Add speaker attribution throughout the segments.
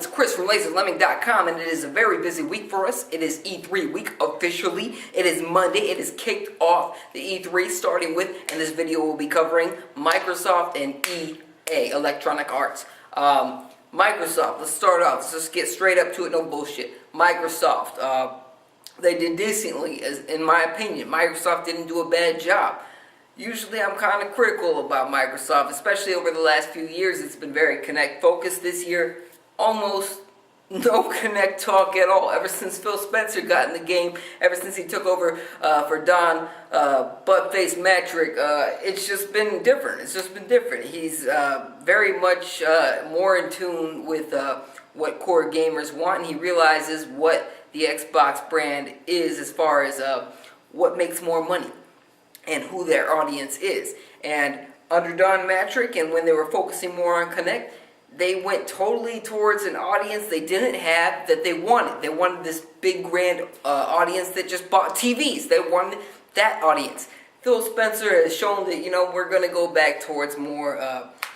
Speaker 1: it's Chris from LaserLemming.com, and it is a very busy week for us. It is E3 week officially. It is Monday. It is kicked off the E3, starting with, and this video will be covering Microsoft and EA, Electronic Arts. Microsoft, let's start off. Let's just get straight up to it, no bullshit. Microsoft, they did decently, in my opinion. Microsoft didn't do a bad job. Usually I'm kind of critical about Microsoft, especially over the last few years. It's been very Kinect focused. This year, almost no Kinect talk at all. Ever since Phil Spencer got in the game, ever since he took over for Don Buttface Matrick, it's just been different. It's just been different. He's very much more in tune with what core gamers want, and he realizes what the Xbox brand is as far as what makes more money and who their audience is. And under Don Matrick, and when they were focusing more on Kinect, they went totally towards an audience they didn't have that they wanted. They wanted this big grand audience that just bought TVs. They wanted that audience. Phil Spencer has shown that, we're going to go back towards more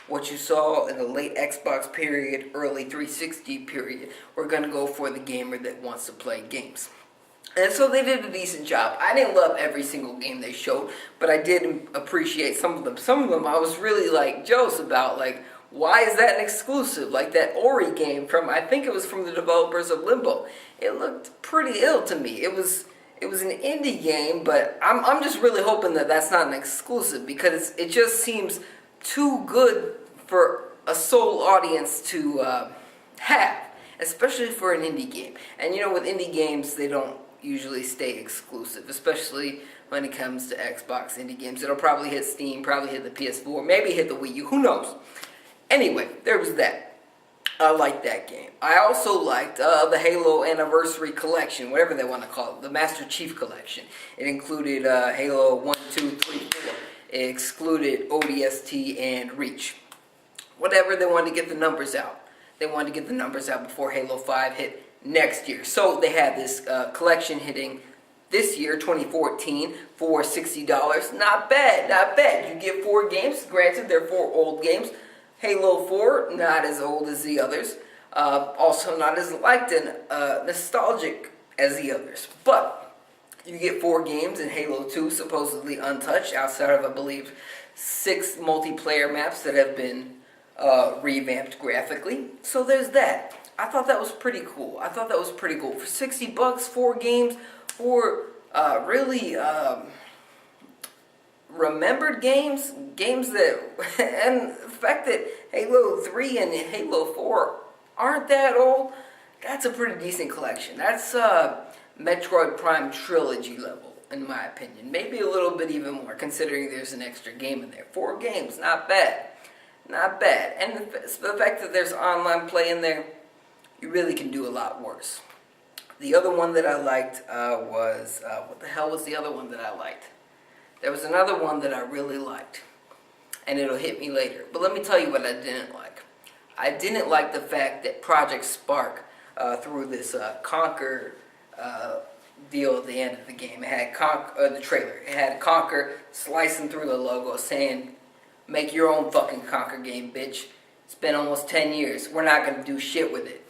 Speaker 1: what you saw in the late Xbox period, early 360 period. We're going to go for the gamer that wants to play games. And so they did a decent job. I didn't love every single game they showed, but I did appreciate some of them. Some of them I was really jealous about, why is that an exclusive? Like that Ori game from, I think it was from the developers of Limbo. It looked pretty ill to me. It was an indie game, but I'm just really hoping that that's not an exclusive, because it just seems too good for a sole audience to have, especially for an indie game. And with indie games, they don't usually stay exclusive, especially when it comes to Xbox indie games. It'll probably hit Steam, probably hit the PS4, maybe hit the Wii U, who knows. Anyway, there was that. I liked that game. I also liked the Halo Anniversary Collection, whatever they want to call it, the Master Chief Collection. It included Halo 1, 2, 3, 4. It excluded ODST and Reach. Whatever, they wanted to get the numbers out. They wanted to get the numbers out before Halo 5 hit next year. So they had this collection hitting this year, 2014, for $60. Not bad, not bad. You get 4 games. Granted, they're 4 old games. Halo 4, not as old as the others. Also not as liked and nostalgic as the others. But you get 4 games, and Halo 2 supposedly untouched, outside of, I believe, 6 multiplayer maps that have been revamped graphically. So there's that. I thought that was pretty cool. For $60, 4 games, 4 really remembered games that, and the fact that Halo 3 and Halo 4 aren't that old, that's a pretty decent collection. That's Metroid Prime Trilogy level, in my opinion. Maybe a little bit even more, considering there's an extra game in there. 4 games, not bad. Not bad. And the fact that there's online play in there, you really can do a lot worse. The other one that I liked was, what the hell was the other one that I liked? There was another one that I really liked, and it'll hit me later. But let me tell you what I didn't like. I didn't like the fact that Project Spark, through this Conquer deal at the end of the game, it had the trailer. It had Conquer slicing through the logo saying, "Make your own fucking Conquer game, bitch. It's been almost 10 years. We're not going to do shit with it."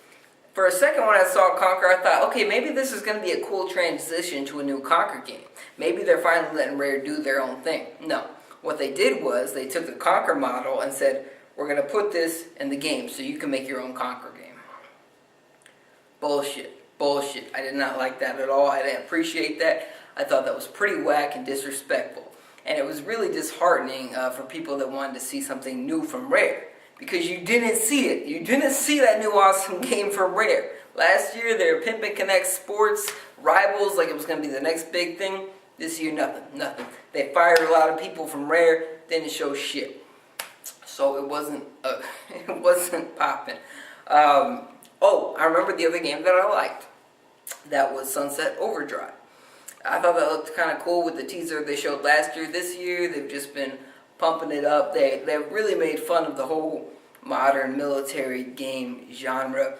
Speaker 1: For a second when I saw Conquer, I thought, okay, maybe this is going to be a cool transition to a new Conquer game. Maybe they're finally letting Rare do their own thing. No. What they did was they took the Conquer model and said, we're going to put this in the game so you can make your own Conquer game. Bullshit. Bullshit. I did not like that at all. I didn't appreciate that. I thought that was pretty whack and disrespectful. And it was really disheartening for people that wanted to see something new from Rare. Because you didn't see it. You didn't see that new awesome game from Rare. Last year, they were pimping Kinect Sports, Rivals, like it was going to be the next big thing. This year, nothing. They fired a lot of people from Rare, didn't show shit. So it wasn't popping. Oh, I remember the other game that I liked. That was Sunset Overdrive. I thought that looked kind of cool with the teaser they showed last year. This year, they've just been pumping it up. They really made fun of the whole modern military game genre,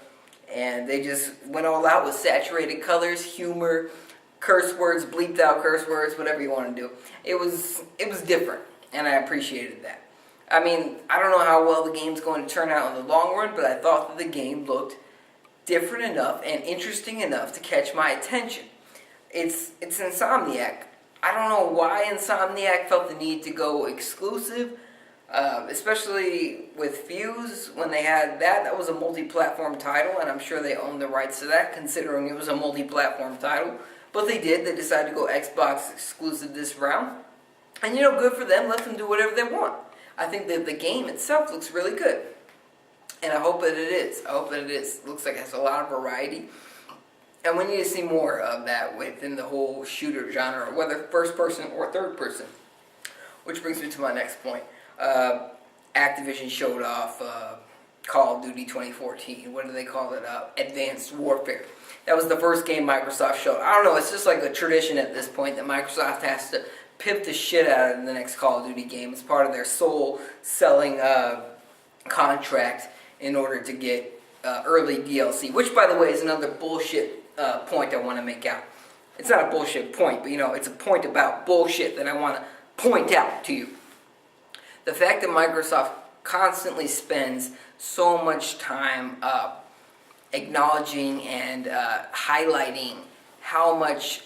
Speaker 1: and they just went all out with saturated colors, humor, curse words, bleeped out curse words, whatever you want to do. It was different, and I appreciated that. I mean, I don't know how well the game's going to turn out in the long run, but I thought that the game looked different enough and interesting enough to catch my attention. It's Insomniac. I don't know why Insomniac felt the need to go exclusive, especially with Fuse when they had that. That was a multi-platform title, and I'm sure they own the rights to that, considering it was a multi-platform title. But they did. They decided to go Xbox exclusive this round. And good for them. Let them do whatever they want. I think that the game itself looks really good. And I hope that it is. I hope that it is. Looks like it has a lot of variety. And we need to see more of that within the whole shooter genre, whether first person or third person. Which brings me to my next point. Activision showed off Call of Duty 2014. What do they call it? Advanced Warfare. That was the first game Microsoft showed. I don't know, it's just like a tradition at this point that Microsoft has to pimp the shit out of the next Call of Duty game. It's part of their soul-selling contract in order to get early DLC, which, by the way, is another bullshit point I want to make out. It's not a bullshit point, but it's a point about bullshit that I want to point out to you. The fact that Microsoft constantly spends so much time acknowledging and highlighting how much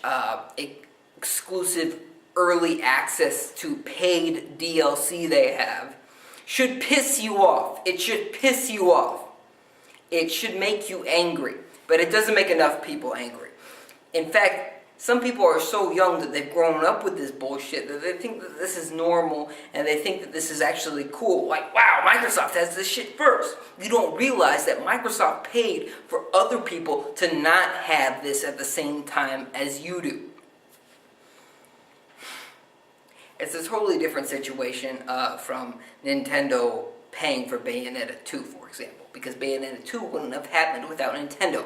Speaker 1: exclusive early access to paid DLC they have should piss you off. It should piss you off. It should make you angry. But it doesn't make enough people angry. In fact, some people are so young that they've grown up with this bullshit that they think that this is normal and they think that this is actually cool. Like, wow, Microsoft has this shit first. You don't realize that Microsoft paid for other people to not have this at the same time as you do. It's a totally different situation from Nintendo paying for Bayonetta 2, for example, because Bayonetta 2 wouldn't have happened without Nintendo.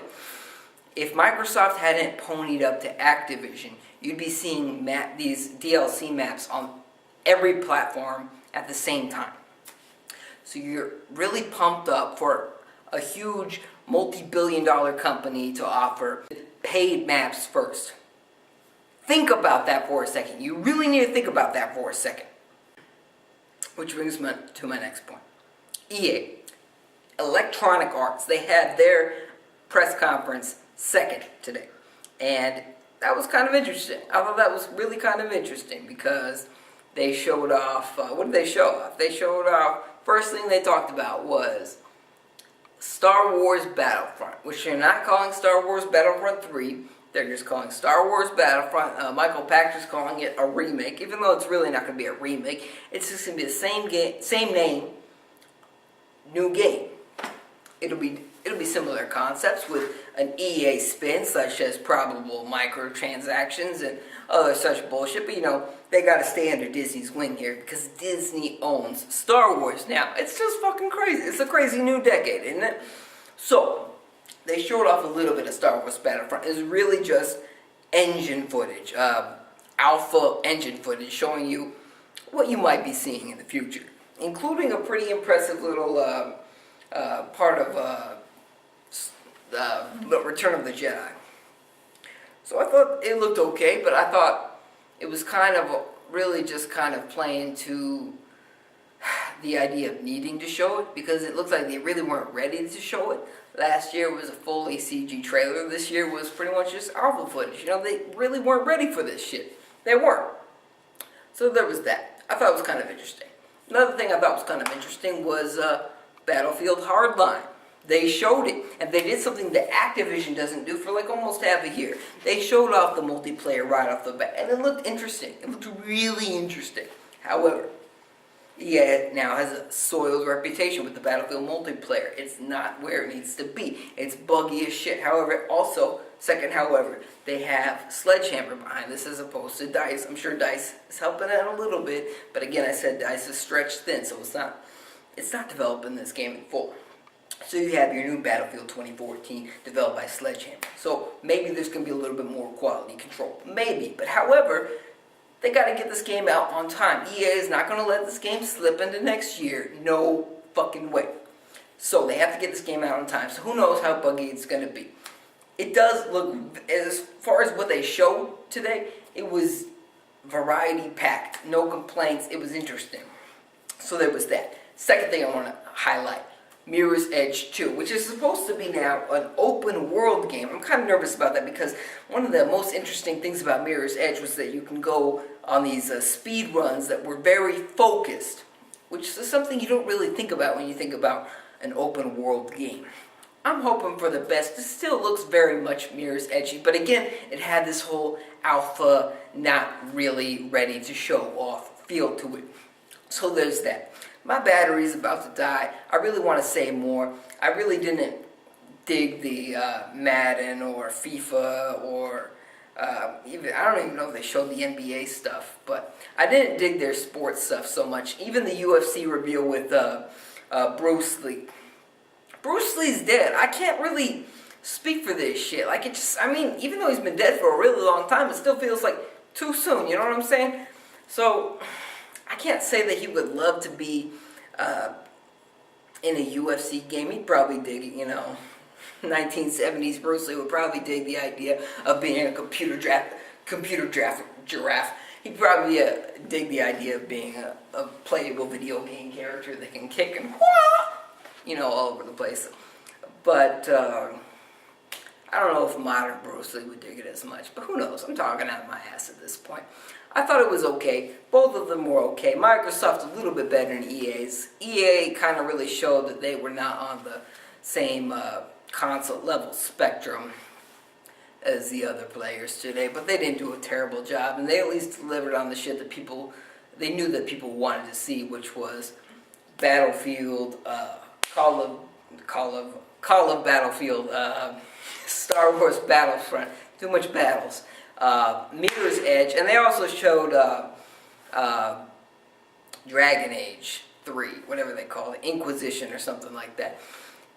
Speaker 1: If Microsoft hadn't ponied up to Activision, you'd be seeing these DLC maps on every platform at the same time. So you're really pumped up for a huge multi-billion-dollar company to offer paid maps first. Think about that for a second. You really need to think about that for a second. Which brings me to my next point. EA, Electronic Arts, they had their press conference second today. And that was kind of interesting. I thought that was really kind of interesting because they showed off, what did they show off? They showed off, first thing they talked about was Star Wars Battlefront, which they're not calling Star Wars Battlefront 3. They're just calling Star Wars Battlefront. Michael Packer's calling it a remake, even though it's really not going to be a remake. It's just going to be the same game, same name, new game. It'll be similar concepts with an EA spin, such as probable microtransactions and other such bullshit. But they got to stay under Disney's wing here because Disney owns Star Wars now. It's just fucking crazy. It's a crazy new decade, isn't it? So they showed off a little bit of Star Wars Battlefront. It's really just engine footage, alpha engine footage, showing you what you might be seeing in the future, including a pretty impressive little part of the Return of the Jedi. So I thought it looked okay, but I thought it was kind of really just kind of playing to the idea of needing to show it, because it looks like they really weren't ready to show it. Last year was a fully CG trailer. This year was pretty much just alpha footage. They really weren't ready for this shit. They weren't. So there was that. I thought it was kind of interesting. Another thing I thought was kind of interesting was Battlefield Hardline. They showed it, and they did something that Activision doesn't do for like almost half a year. They showed off the multiplayer right off the bat, and it looked interesting. It looked really interesting. However, EA now has a soiled reputation with the Battlefield multiplayer. It's not where it needs to be. It's buggy as shit. However, they have Sledgehammer behind this as opposed to DICE. I'm sure DICE is helping out a little bit, but again, I said DICE is stretched thin, so it's not developing this game in full. So you have your new Battlefield 2014 developed by Sledgehammer. So maybe there's going to be a little bit more quality control. Maybe. But however, they got to get this game out on time. EA is not going to let this game slip into next year. No fucking way. So they have to get this game out on time. So who knows how buggy it's going to be. It does look, as far as what they showed today, it was variety packed. No complaints. It was interesting. So there was that. Second thing I want to highlight. Mirror's Edge 2, which is supposed to be now an open world game. I'm kind of nervous about that because one of the most interesting things about Mirror's Edge was that you can go on these speed runs that were very focused, which is something you don't really think about when you think about an open world game. I'm hoping for the best. This still looks very much Mirror's Edgy, but again, it had this whole alpha, not really ready to show off feel to it. So there's that. My battery's about to die. I really want to say more. I really didn't dig the Madden or FIFA or even, I don't even know if they showed the NBA stuff, but I didn't dig their sports stuff so much. Even the UFC reveal with Bruce Lee. Bruce Lee's dead. I can't really speak for this shit. Like, it just, I mean, even though he's been dead for a really long time, it still feels like too soon, you know what I'm saying? So, I can't say that he would love to be in a UFC game. He'd probably dig it, you know. 1970s Bruce Lee would probably dig the idea of being a computer giraffe. He'd probably dig the idea of being a playable video game character that can kick and you know, all over the place. But I don't know if modern Bruce Lee would dig it as much, but who knows? I'm talking out of my ass at this point. I thought it was okay. Both of them were okay. Microsoft's a little bit better than EA's. EA kind of really showed that they were not on the same console level spectrum as the other players today, but they didn't do a terrible job, and they at least delivered on the shit that they knew that people wanted to see, which was Battlefield, Call of Battlefield, Star Wars Battlefront, too much battles, Mirror's Edge, and they also showed Dragon Age 3, whatever they call it, Inquisition or something like that,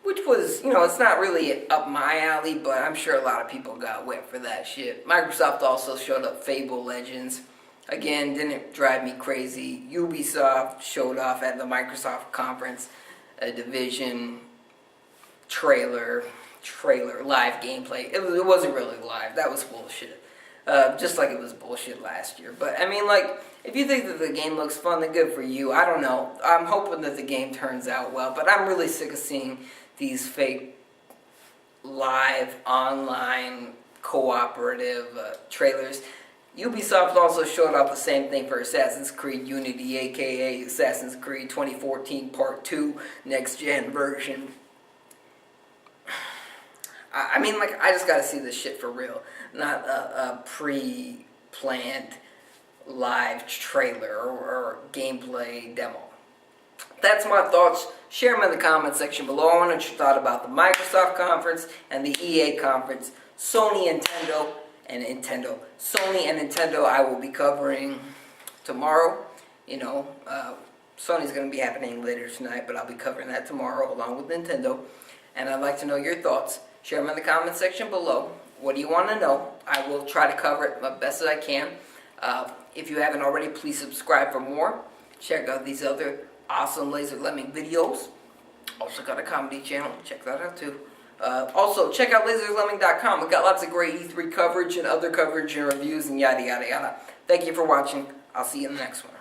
Speaker 1: which was, you know, it's not really up my alley, but I'm sure a lot of people got wet for that shit. Microsoft also showed up Fable Legends. Again, didn't drive me crazy. Ubisoft showed off at the Microsoft conference a Division trailer, live gameplay. It wasn't really live. That was bullshit. Just like it was bullshit last year. But, I mean, like, if you think that the game looks fun, then good for you. I don't know. I'm hoping that the game turns out well, but I'm really sick of seeing these fake live, online, cooperative trailers. Ubisoft also showed off the same thing for Assassin's Creed Unity, aka Assassin's Creed 2014 Part 2 Next Gen version. I mean, like, I just gotta see this shit for real, not a pre-planned live trailer or gameplay demo. That's my thoughts. Share them in the comment section below. I want to know what you thought about the Microsoft conference and the EA conference, Sony and Nintendo. Sony and Nintendo I will be covering tomorrow. You know, Sony's going to be happening later tonight, but I'll be covering that tomorrow along with Nintendo. And I'd like to know your thoughts. Share them in the comment section below. What do you want to know? I will try to cover it my best as I can. If you haven't already, please subscribe for more. Check out these other awesome Laser Lemming videos. Also got a comedy channel. Check that out too. Also, check out laserlemming.com. We've got lots of great E3 coverage and other coverage and reviews and yada yada yada. Thank you for watching. I'll see you in the next one.